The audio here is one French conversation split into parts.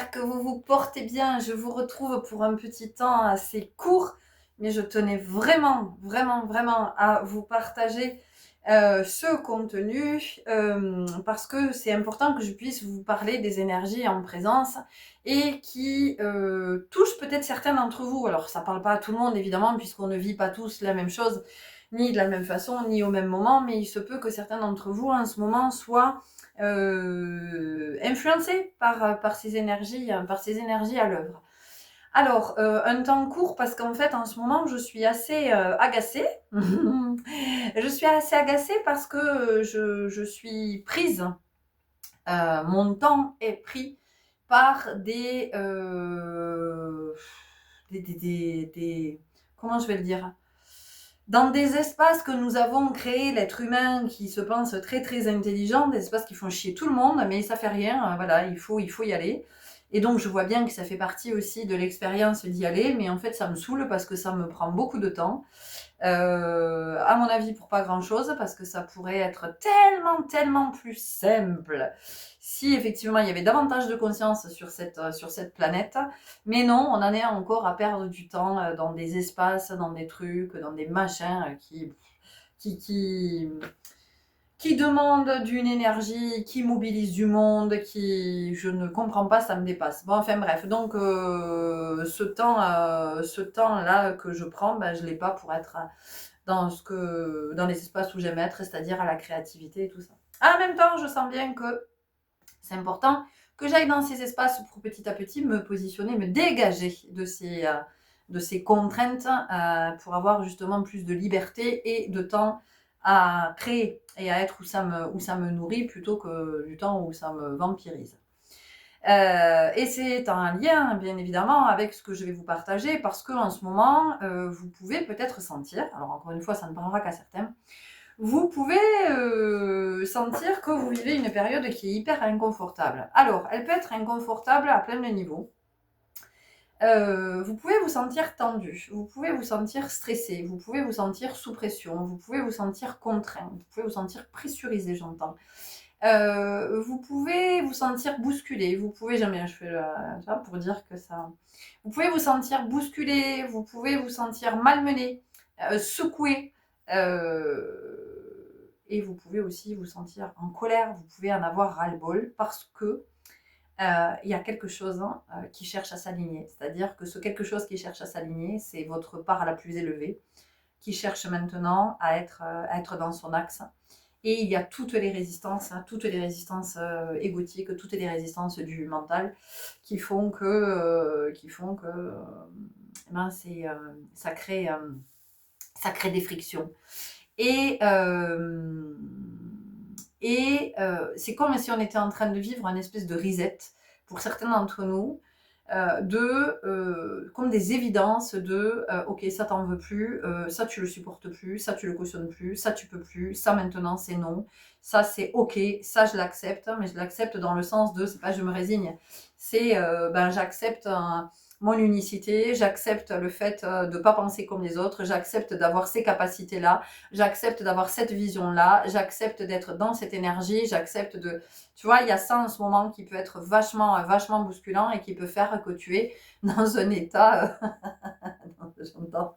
j'espère que vous vous portez bien. Je vous retrouve pour un petit temps assez court, mais je tenais vraiment, vraiment, vraiment à vous partager ce contenu parce que c'est important que je puisse vous parler des énergies en présence et qui touchent peut-être certains d'entre vous. Alors, ça ne parle pas à tout le monde, évidemment, puisqu'on ne vit pas tous la même chose, ni de la même façon, ni au même moment, mais il se peut que certains d'entre vous, en ce moment, soient influencés par ces énergies à l'œuvre. Alors, un temps court parce qu'en fait, en ce moment, je suis assez agacée. Je suis assez agacée parce que je suis prise. Mon temps est pris par comment je vais le dire, dans des espaces que nous avons créés, l'être humain qui se pense très très intelligent, des espaces qui font chier tout le monde, mais ça fait rien, voilà, il faut y aller. Et donc je vois bien que ça fait partie aussi de l'expérience d'y aller, mais en fait ça me saoule parce que ça me prend beaucoup de temps. À mon avis pour pas grand chose, parce que ça pourrait être tellement, tellement plus simple si effectivement il y avait davantage de conscience sur cette planète. Mais non, on en est encore à perdre du temps dans des espaces, dans des trucs, dans des machins qui, qui, qui demandent d'une énergie, qui mobilise du monde, qui, je ne comprends pas, ça me dépasse. Bon, enfin bref, donc ce temps-là que je prends, ben, je l'ai pas pour être dans les espaces où j'aime être, c'est-à-dire à la créativité et tout ça. En même temps, je sens bien que c'est important que j'aille dans ces espaces pour petit à petit me positionner, me dégager de ces contraintes pour avoir justement plus de liberté et de temps à créer et à être où ça me nourrit plutôt que du temps où ça me vampirise. Et c'est en lien, bien évidemment, avec ce que je vais vous partager, parce qu'en ce moment, vous pouvez peut-être sentir, alors encore une fois, ça ne parlera qu'à certains, vous pouvez sentir que vous vivez une période qui est hyper inconfortable. Alors, elle peut être inconfortable à plein de niveaux. Vous pouvez vous sentir tendu, vous pouvez vous sentir stressé, vous pouvez vous sentir sous pression, vous pouvez vous sentir contraint, vous pouvez vous sentir pressurisé, j'entends. Vous pouvez vous sentir bousculé, vous pouvez jamais, je fais ça pour dire que ça. Vous pouvez vous sentir bousculé, vous pouvez vous sentir malmené, secoué, et vous pouvez aussi vous sentir en colère, vous pouvez en avoir ras-le-bol parce que il y a quelque chose qui cherche à s'aligner. C'est-à-dire que ce quelque chose qui cherche à s'aligner, c'est votre part la plus élevée, qui cherche maintenant à être dans son axe. Et il y a toutes les résistances égotiques, toutes les résistances du mental qui font que ben ça crée des frictions. Et c'est comme si on était en train de vivre une espèce de reset pour certains d'entre nous, comme des évidences de ok, ça t'en veux plus, ça tu le supportes plus, ça tu le cautionnes plus, ça tu peux plus, ça maintenant c'est non, ça c'est ok, ça je l'accepte, mais je l'accepte dans le sens de c'est pas je me résigne, c'est ben j'accepte mon unicité, j'accepte le fait de ne pas penser comme les autres, j'accepte d'avoir ces capacités-là, j'accepte d'avoir cette vision-là, j'accepte d'être dans cette énergie, j'accepte de... Tu vois, il y a ça en ce moment qui peut être vachement, vachement bousculant et qui peut faire que tu es dans un état... J'entends,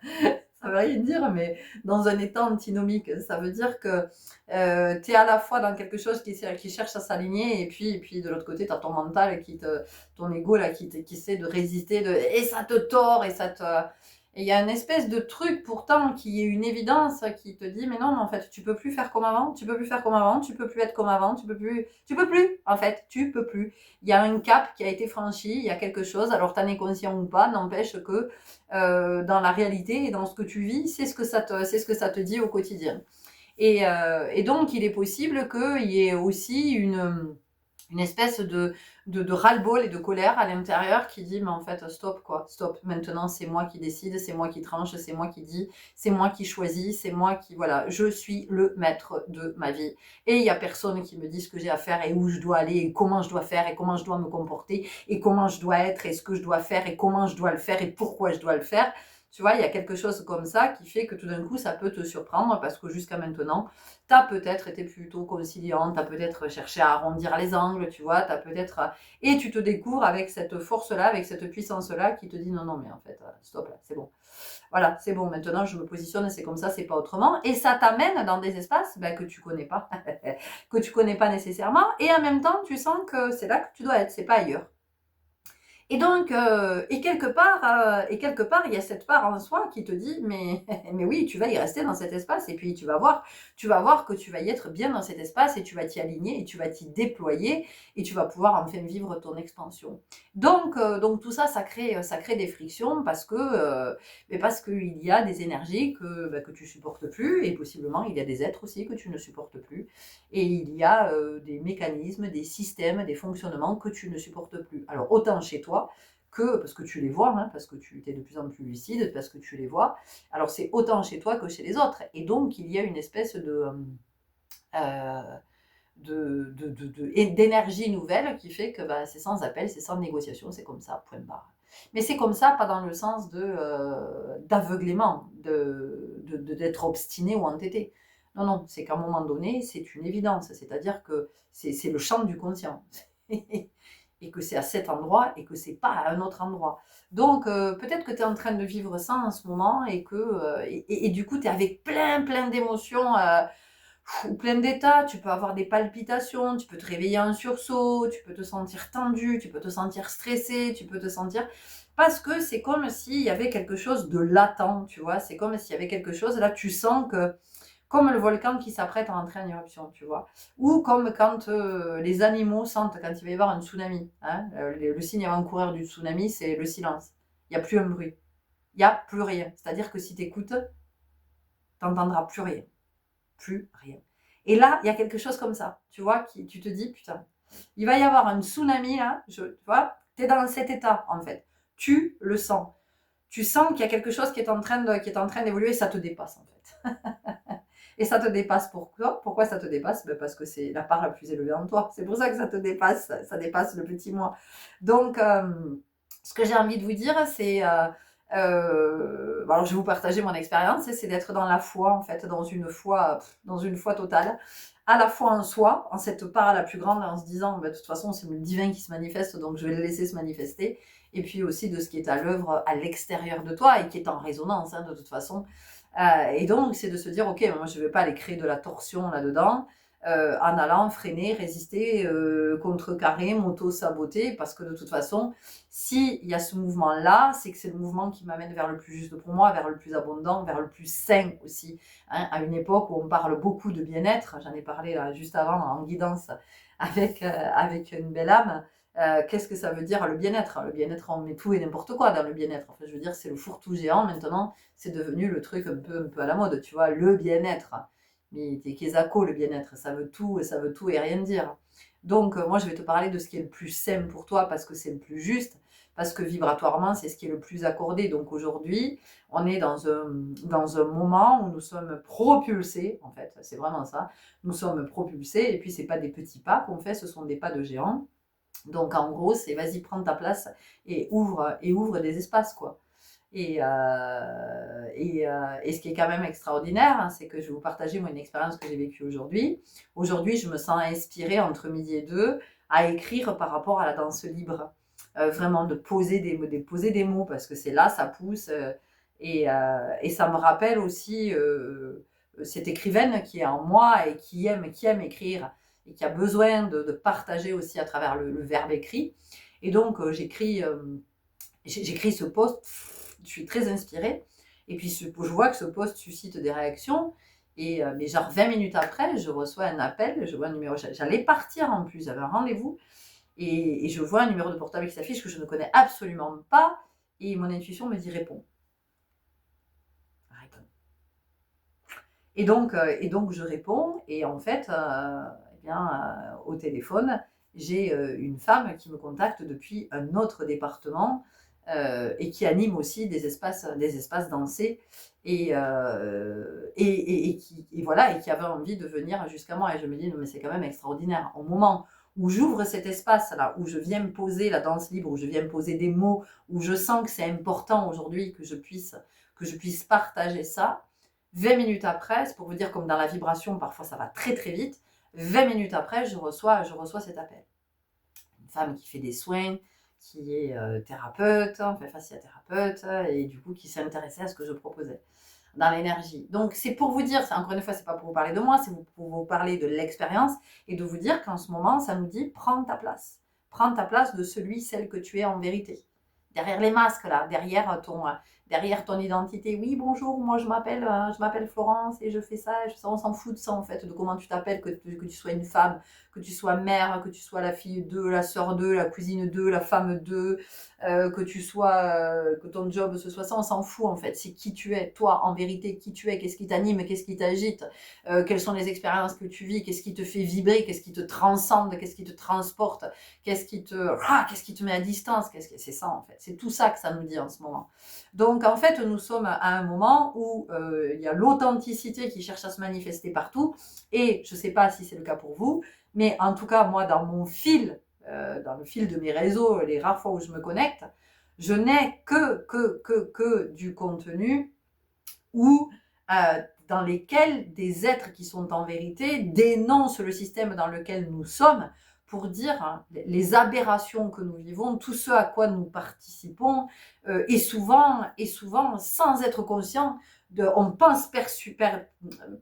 ça veut rien dire, mais dans un état antinomique. Ça veut dire que tu es à la fois dans quelque chose qui cherche à s'aligner et puis de l'autre côté, tu as ton mental, ton ego là, qui essaie de résister, et ça te tord, et ça te... Et il y a une espèce de truc pourtant qui est une évidence qui te dit mais non, mais en fait tu peux plus faire comme avant, tu peux plus faire comme avant, tu peux plus être comme avant, tu peux plus en fait, tu peux plus. Il y a un cap qui a été franchi, il y a quelque chose, alors t'en es conscient ou pas, n'empêche que dans la réalité et dans ce que tu vis, c'est ce que ça te dit au quotidien. Et donc il est possible qu'il y ait aussi une espèce de ras-le-bol et de colère à l'intérieur qui dit mais en fait stop quoi, stop, maintenant c'est moi qui décide, c'est moi qui tranche, c'est moi qui dis, c'est moi qui choisis, c'est moi qui, voilà, je suis le maître de ma vie et il n'y a personne qui me dit ce que j'ai à faire et où je dois aller et comment je dois faire et comment je dois me comporter et comment je dois être et ce que je dois faire et comment je dois le faire et pourquoi je dois le faire. Tu vois, il y a quelque chose comme ça qui fait que tout d'un coup, ça peut te surprendre parce que jusqu'à maintenant, tu as peut-être été plutôt conciliante, tu as peut-être cherché à arrondir les angles, tu vois, tu as peut-être... Et tu te découvres avec cette force-là, avec cette puissance-là qui te dit non, non, mais en fait, stop là, c'est bon. Voilà, c'est bon, maintenant je me positionne, c'est comme ça, c'est pas autrement. Et ça t'amène dans des espaces que tu connais pas, que tu connais pas nécessairement. Et en même temps, tu sens que c'est là que tu dois être, c'est pas ailleurs. Et donc, et quelque part, il y a cette part en soi qui te dit, mais, mais oui, tu vas y rester dans cet espace, et puis tu vas voir que tu vas y être bien dans cet espace, et tu vas t'y aligner, et tu vas t'y déployer, et tu vas pouvoir enfin vivre ton expansion. Donc tout ça, ça crée des frictions parce qu'il y a des énergies que tu supportes plus, et possiblement il y a des êtres aussi que tu ne supportes plus, et il y a des mécanismes, des systèmes, des fonctionnements que tu ne supportes plus. Alors autant chez toi, parce que tu les vois, hein, parce que tu es de plus en plus lucide, parce que tu les vois. Alors c'est autant chez toi que chez les autres. Et donc il y a une espèce d'énergie nouvelle qui fait que c'est sans appel, c'est sans négociation, c'est comme ça, point barre. Mais c'est comme ça, pas dans le sens d'aveuglément, d'être obstiné ou entêté. Non, non, c'est qu'à un moment donné, c'est une évidence. C'est-à-dire que c'est le champ du conscient. Et que c'est à cet endroit et que c'est pas à un autre endroit. Donc peut-être que tu es en train de vivre ça en ce moment et du coup tu es avec plein d'émotions ou plein d'états, tu peux avoir des palpitations, tu peux te réveiller en sursaut, tu peux te sentir tendu, tu peux te sentir stressé, tu peux te sentir... Parce que c'est comme s'il y avait quelque chose de latent, tu vois, c'est comme s'il y avait quelque chose, là tu sens que comme le volcan qui s'apprête à entrer en éruption, tu vois. Ou comme quand les animaux sentent, quand il va y avoir un tsunami. Hein, le signe avant-coureur du tsunami, c'est le silence. Il n'y a plus un bruit. Il n'y a plus rien. C'est-à-dire que si tu écoutes, tu n'entendras plus rien. Plus rien. Et là, il y a quelque chose comme ça, tu vois, tu te dis, putain, il va y avoir un tsunami, là, tu vois, tu es dans cet état, en fait. Tu le sens. Tu sens qu'il y a quelque chose qui est en train d'évoluer et ça te dépasse, en fait. Et ça te dépasse pourquoi? Pourquoi ça te dépasse? Parce que c'est la part la plus élevée en toi. C'est pour ça que ça te dépasse, ça dépasse le petit moi. Donc, ce que j'ai envie de vous dire, c'est... alors je vais vous partager mon expérience, c'est d'être dans la foi, en fait, dans une foi totale, à la fois en soi, en cette part la plus grande, en se disant, de toute façon, c'est le divin qui se manifeste, donc je vais le laisser se manifester, et puis aussi de ce qui est à l'œuvre à l'extérieur de toi, et qui est en résonance, hein, de toute façon, et donc, c'est de se dire, ok, moi je ne vais pas aller créer de la torsion là-dedans, en allant freiner, résister, contrecarrer, m'auto-saboter, parce que de toute façon, s'il y a ce mouvement-là, c'est que c'est le mouvement qui m'amène vers le plus juste pour moi, vers le plus abondant, vers le plus sain aussi. Hein, à une époque où on parle beaucoup de bien-être, j'en ai parlé là, juste avant en guidance avec une belle âme. Qu'est-ce que ça veut dire le bien-être? Le bien-être, on met tout et n'importe quoi dans le bien-être. Enfin, je veux dire, c'est le fourre-tout géant maintenant. C'est devenu le truc un peu à la mode, tu vois, le bien-être. Mais t'es Kezako, le bien-être, ça veut tout et rien dire. Donc, moi, je vais te parler de ce qui est le plus sain pour toi parce que c'est le plus juste, parce que vibratoirement, c'est ce qui est le plus accordé. Donc, aujourd'hui, on est dans un moment où nous sommes propulsés, en fait, c'est vraiment ça. Nous sommes propulsés, et puis, c'est pas des petits pas qu'on fait, ce sont des pas de géants. Donc, en gros, c'est vas-y, prends ta place et ouvre des espaces, quoi. Et ce qui est quand même extraordinaire, hein, c'est que je vais vous partager moi une expérience que j'ai vécue aujourd'hui. Aujourd'hui, je me sens inspirée entre midi et deux à écrire par rapport à la danse libre. Vraiment de poser des mots parce que c'est là, ça pousse. Et ça me rappelle aussi cette écrivaine qui est en moi et qui aime écrire et qui a besoin de partager aussi à travers le verbe écrit. Et donc, j'écris ce post, je suis très inspirée. Et puis, je vois que ce post suscite des réactions. Mais genre 20 minutes après, je reçois un appel, je vois un numéro. J'allais partir en plus, j'avais un rendez-vous. Et je vois un numéro de portable qui s'affiche que je ne connais absolument pas. Et mon intuition me dit réponds. Réponds. Et donc je réponds. Et en fait, au téléphone, j'ai une femme qui me contacte depuis un autre département et qui anime aussi des espaces dansés et qui avait envie de venir jusqu'à moi. Et je me dis, non, mais c'est quand même extraordinaire. Au moment où j'ouvre cet espace-là, où je viens me poser la danse libre, où je viens me poser des mots, où je sens que c'est important aujourd'hui que je puisse que je puisse partager ça. 20 minutes après, c'est pour vous dire comme dans la vibration, parfois ça va très très vite. 20 minutes après, je reçois cet appel. Une femme qui fait des soins, qui est thérapeute, enfin fasciathérapeute, et du coup qui s'est intéressée à ce que je proposais dans l'énergie. Donc c'est pour vous dire, encore une fois, c'est pas pour vous parler de moi, c'est pour vous parler de l'expérience et de vous dire qu'en ce moment, ça nous dit prends ta place. Prends ta place de celui, celle que tu es en vérité. Derrière les masques, là, derrière ton identité. Oui, bonjour, moi je m'appelle Florence et je fais ça, on s'en fout de ça en fait, de comment tu t'appelles, que tu sois une femme, que tu sois mère, que tu sois la fille de, la sœur de, la cousine de, la femme de, que ton job ce soit ça, on s'en fout en fait. C'est qui tu es, toi en vérité, qui tu es, qu'est-ce qui t'anime, qu'est-ce qui t'agite, quelles sont les expériences que tu vis, qu'est-ce qui te fait vibrer, qu'est-ce qui te transcende, qu'est-ce qui te transporte, qu'est-ce qui te met à distance, c'est ça en fait. C'est tout ça que ça nous dit en ce moment. Donc en fait, nous sommes à un moment où il y a l'authenticité qui cherche à se manifester partout. Et je ne sais pas si c'est le cas pour vous, mais en tout cas, moi, dans mon fil, dans le fil de mes réseaux, les rares fois où je me connecte, je n'ai que du contenu où, dans lesquels des êtres qui sont en vérité dénoncent le système dans lequel nous sommes pour dire les aberrations que nous vivons, tout ce à quoi nous participons, et souvent sans être conscient, on pense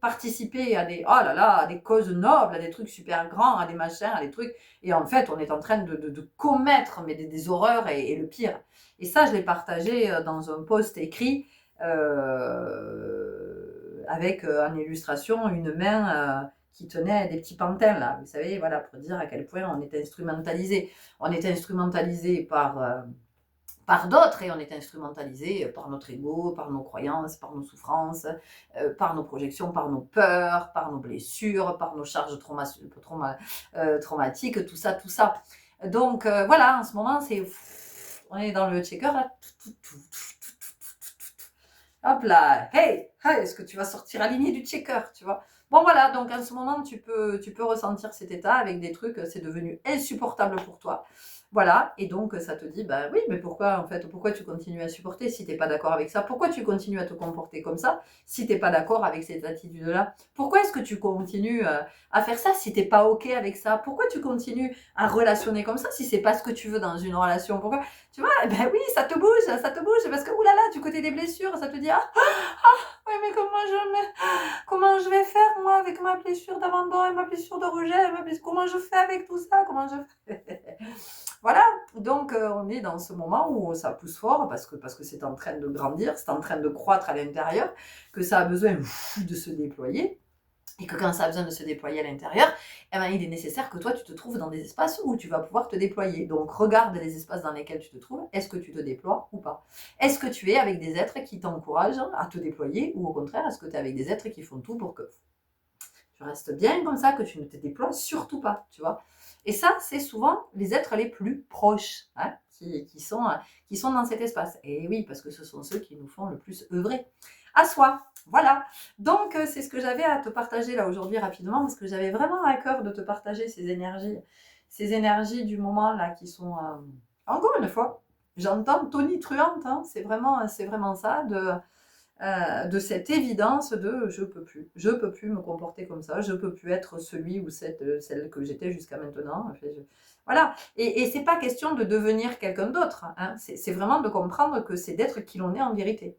participer à des causes nobles, à des trucs super grands, à des machins, à des trucs, et en fait on est en train de commettre des horreurs et le pire. Et ça, je l'ai partagé dans un post écrit avec en illustration une main qui tenait des petits pantins là, vous savez, voilà, pour dire à quel point on est instrumentalisé. On est instrumentalisé par d'autres et on est instrumentalisé par notre ego, par nos croyances, par nos souffrances, par nos projections, par nos peurs, par nos blessures, par nos charges traumatiques, tout ça, tout ça. Donc voilà, en ce moment, on est dans le checker là. Hop là, hey, est-ce que tu vas sortir aligné du checker, tu vois? Bon voilà, donc en ce moment, tu peux ressentir cet état avec des trucs, c'est devenu insupportable pour toi. Voilà, et donc ça te dit, bah oui, mais pourquoi en fait, pourquoi tu continues à supporter si t'es pas d'accord avec ça? Pourquoi tu continues à te comporter comme ça si t'es pas d'accord avec cette attitude-là? Pourquoi est-ce que tu continues à faire ça si t'es pas ok avec ça? Pourquoi tu continues à relationner comme ça si c'est pas ce que tu veux dans une relation? Pourquoi? Tu vois, eh ben oui, ça te bouge, parce que oulala, du côté des blessures, ça te dit oui, mais comment je vais faire moi avec ma blessure d'abandon et ma blessure de rejet, comment je fais avec tout ça, comment je fais? Voilà, donc on est dans ce moment où ça pousse fort parce que c'est en train de grandir, c'est en train de croître à l'intérieur, que ça a besoin de se déployer. Et que quand ça a besoin de se déployer à l'intérieur, eh ben, il est nécessaire que toi, tu te trouves dans des espaces où tu vas pouvoir te déployer. Donc, regarde les espaces dans lesquels tu te trouves. Est-ce que tu te déploies ou pas? Est-ce que tu es avec des êtres qui t'encouragent à te déployer ou au contraire, est-ce que tu es avec des êtres qui font tout pour que tu restes bien comme ça, que tu ne te déploies surtout pas, tu vois? Et ça, c'est souvent les êtres les plus proches hein, qui sont dans cet espace. Et oui, parce que ce sont ceux qui nous font le plus œuvrer à soi. Voilà. Donc, c'est ce que j'avais à te partager là aujourd'hui rapidement, parce que j'avais vraiment à cœur de te partager ces énergies du moment là qui sont, encore une fois, j'entends tonitruante, hein, c'est vraiment ça, de cette évidence de je peux plus me comporter comme ça, je peux plus être celui ou celle que j'étais jusqu'à maintenant. Enfin, voilà, et c'est pas question de devenir quelqu'un d'autre, hein. C'est vraiment de comprendre que c'est d'être qui l'on est en vérité.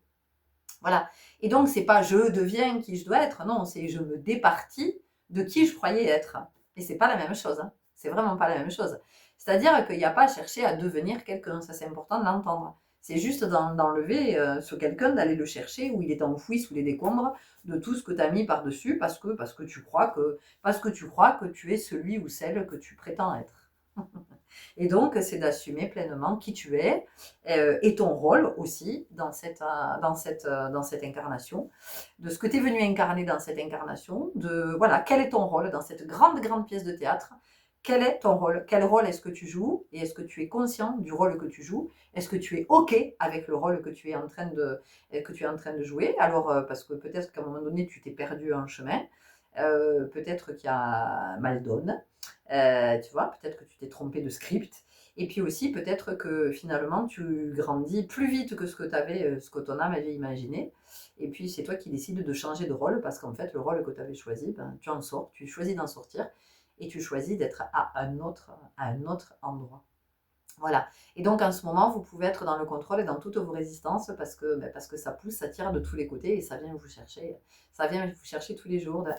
Voilà, et donc c'est pas je deviens qui je dois être, non, c'est je me départis de qui je croyais être. Et c'est pas la même chose, hein. C'est vraiment pas la même chose. C'est-à-dire qu'il n'y a pas à chercher à devenir quelqu'un, ça c'est important de l'entendre. C'est juste d'enlever ce quelqu'un, d'aller le chercher où il est enfoui sous les décombres de tout ce que tu as mis par-dessus parce que tu crois que tu es celui ou celle que tu prétends être. Et donc, c'est d'assumer pleinement qui tu es et ton rôle aussi dans cette incarnation, de ce que tu es venu incarner dans cette incarnation, de voilà, quel est ton rôle dans cette grande, grande pièce de théâtre. Quel est ton rôle? Quel rôle est-ce que tu joues? Et est-ce que tu es conscient du rôle que tu joues? Est-ce que tu es OK avec le rôle que tu es en train de jouer? Alors, parce que peut-être qu'à un moment donné, tu t'es perdu en chemin. Peut-être qu'il y a mal donne. Tu vois, peut-être que tu t'es trompé de script. Et puis aussi, peut-être que finalement, tu grandis plus vite que ce que ton âme avait imaginé. Et puis, c'est toi qui décides de changer de rôle parce qu'en fait, le rôle que tu avais choisi, ben, tu en sors, tu choisis d'en sortir et tu choisis d'être à un autre endroit. Voilà. Et donc, en ce moment, vous pouvez être dans le contrôle et dans toutes vos résistances parce que ça pousse, ça tire de tous les côtés et ça vient vous chercher. Ça vient vous chercher tous les jours de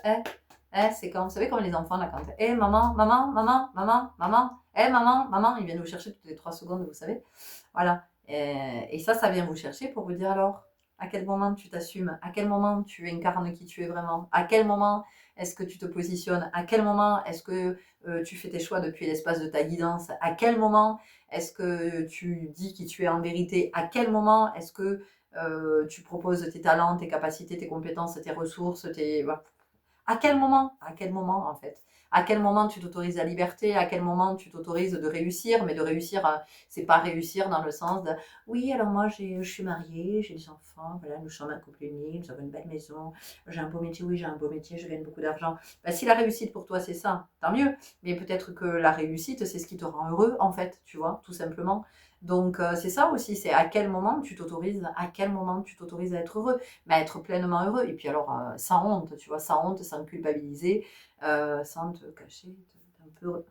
c'est comme, vous savez, comme les enfants, là, quand maman, maman, maman, maman, maman, maman, maman, ils viennent vous chercher toutes les 3 secondes, vous savez. Voilà. Et ça vient vous chercher pour vous dire alors, à quel moment tu t'assumes, à quel moment tu incarnes qui tu es vraiment, à quel moment est-ce que tu te positionnes, à quel moment est-ce que tu fais tes choix depuis l'espace de ta guidance, à quel moment est-ce que tu dis qui tu es en vérité, à quel moment est-ce que tu proposes tes talents, tes capacités, tes compétences, tes ressources, voilà. À quel moment en fait? À quel moment tu t'autorises la liberté? À quel moment tu t'autorises de réussir? Mais de réussir, c'est pas réussir dans le sens de oui, alors moi je suis mariée, j'ai des enfants, voilà, nous sommes un couple uni, nous avons une belle maison, j'ai un beau métier, oui, j'ai un beau métier, je gagne beaucoup d'argent. Ben, si la réussite pour toi c'est ça, tant mieux. Mais peut-être que la réussite, c'est ce qui te rend heureux, en fait, tu vois, tout simplement. Donc, c'est ça aussi, c'est à quel moment tu t'autorises, à quel moment tu t'autorises à être heureux, mais à être pleinement heureux. Et puis alors, sans honte, tu vois, sans honte, sans culpabiliser, sans te cacher, un peu,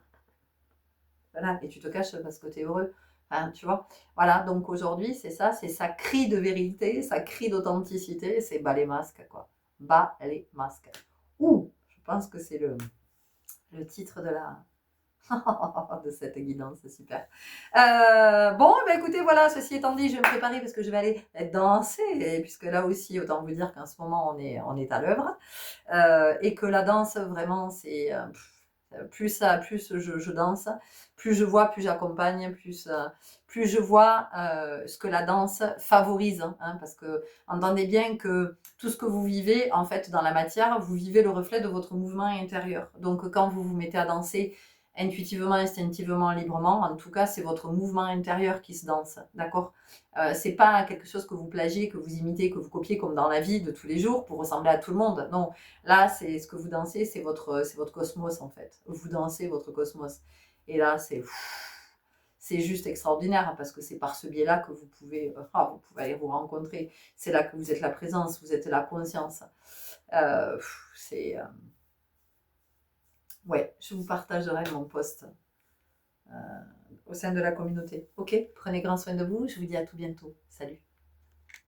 voilà, et tu te caches parce que tu es heureux. Enfin, tu vois, voilà, donc aujourd'hui, c'est ça, c'est ça crie de vérité, ça crie d'authenticité, c'est bas les masques, quoi. Bas les masques. Ouh, je pense que c'est le titre de de cette guidance, c'est super. Bon, bah écoutez, voilà, ceci étant dit, je vais me préparer parce que je vais aller danser, et puisque là aussi, autant vous dire qu'en ce moment, on est à l'œuvre, et que la danse, vraiment, c'est plus je danse, plus je vois, plus j'accompagne, plus je vois ce que la danse favorise, hein, parce que entendez bien que tout ce que vous vivez, en fait, dans la matière, vous vivez le reflet de votre mouvement intérieur. Donc, quand vous vous mettez à danser intuitivement, instinctivement, librement, en tout cas, c'est votre mouvement intérieur qui se danse, d'accord? C'est pas quelque chose que vous plagiez, que vous imitez, que vous copiez comme dans la vie de tous les jours pour ressembler à tout le monde. Non, là, c'est ce que vous dansez, c'est votre cosmos en fait. Vous dansez votre cosmos. Et là, c'est juste extraordinaire hein, parce que c'est par ce biais-là que vous pouvez aller vous rencontrer. C'est là que vous êtes la présence, vous êtes la conscience. Euh, c'est ouais, je vous partagerai mon post au sein de la communauté. Ok, prenez grand soin de vous. Je vous dis à tout bientôt. Salut.